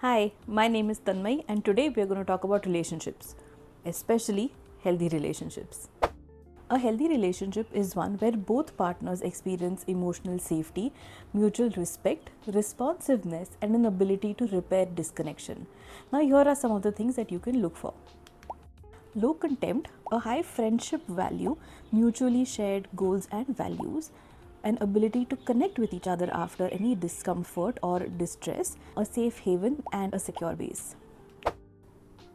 Hi, my name is Tanmay and today we are going to talk about relationships, especially healthy relationships. A healthy relationship is one where both partners experience emotional safety, mutual respect, responsiveness, and an ability to repair disconnection. Now, here are some of the things that you can look for. Low contempt, a high friendship value, mutually shared goals and values, an ability to connect with each other after any discomfort or distress, a safe haven, and a secure base.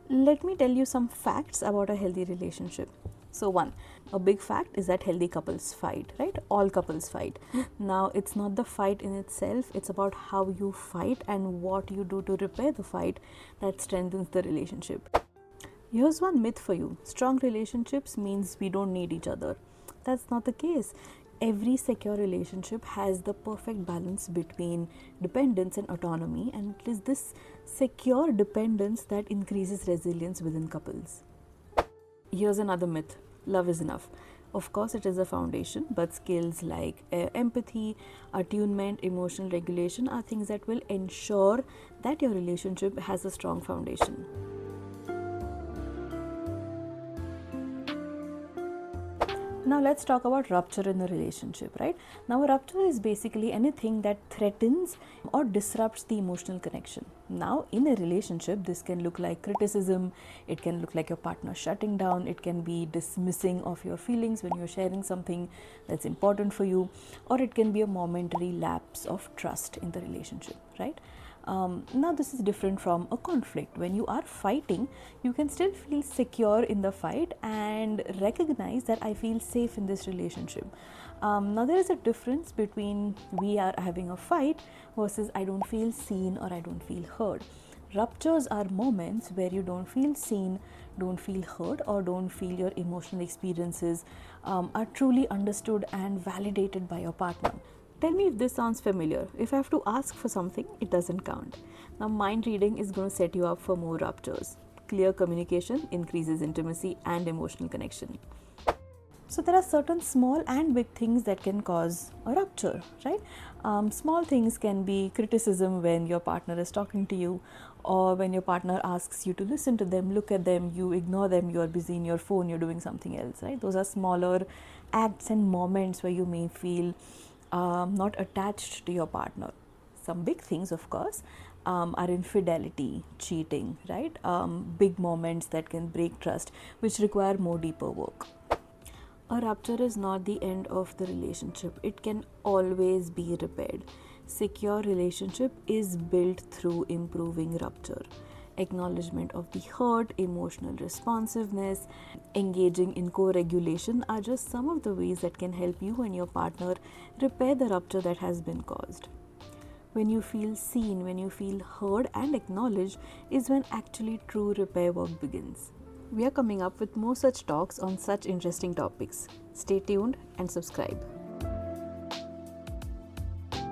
Let me tell you some facts about a healthy relationship. So, one, a big fact is that healthy couples fight, right? All couples fight. Now, it's not the fight in itself, it's about how you fight and what you do to repair the fight that strengthens the relationship. Here's one myth for you: strong relationships means we don't need each other. That's not the case. Every secure relationship has the perfect balance between dependence and autonomy, and it is this secure dependence that increases resilience within couples. Here's another myth: love is enough. Of course, it is a foundation, but skills like empathy, attunement, emotional regulation are things that will ensure that your relationship has a strong foundation. Now let's talk about rupture in a relationship, right? Now a rupture is basically anything that threatens or disrupts the emotional connection. Now in a relationship, this can look like criticism, it can look like your partner shutting down, it can be dismissing of your feelings when you're sharing something that's important for you, or it can be a momentary lapse of trust in the relationship, right? Now this is different from a conflict. When you are fighting, you can still feel secure in the fight and recognize that I feel safe in this relationship. Now there is a difference between we are having a fight versus I don't feel seen or I don't feel heard. Ruptures are moments where you don't feel seen, don't feel heard, or don't feel your emotional experiences are truly understood and validated by your partner. Tell me if this sounds familiar. If I have to ask for something, it doesn't count. Now, mind reading is going to set you up for more ruptures. Clear communication increases intimacy and emotional connection. So there are certain small and big things that can cause a rupture, right? Small things can be criticism when your partner is talking to you, or when your partner asks you to listen to them, look at them, you ignore them, you are busy in your phone, you're doing something else, right? Those are smaller acts and moments where you may feel not attached to your partner. Some big things, of course, are infidelity, cheating, right? Big moments that can break trust, which require more deeper work. A rupture is not the end of the relationship. It can always be repaired. Secure relationship is built through improving rupture. Acknowledgement of the hurt, emotional responsiveness, engaging in co-regulation are just some of the ways that can help you and your partner repair the rupture that has been caused. When you feel seen, when you feel heard and acknowledged is when actually true repair work begins. We are coming up with more such talks on such interesting topics. Stay tuned and subscribe.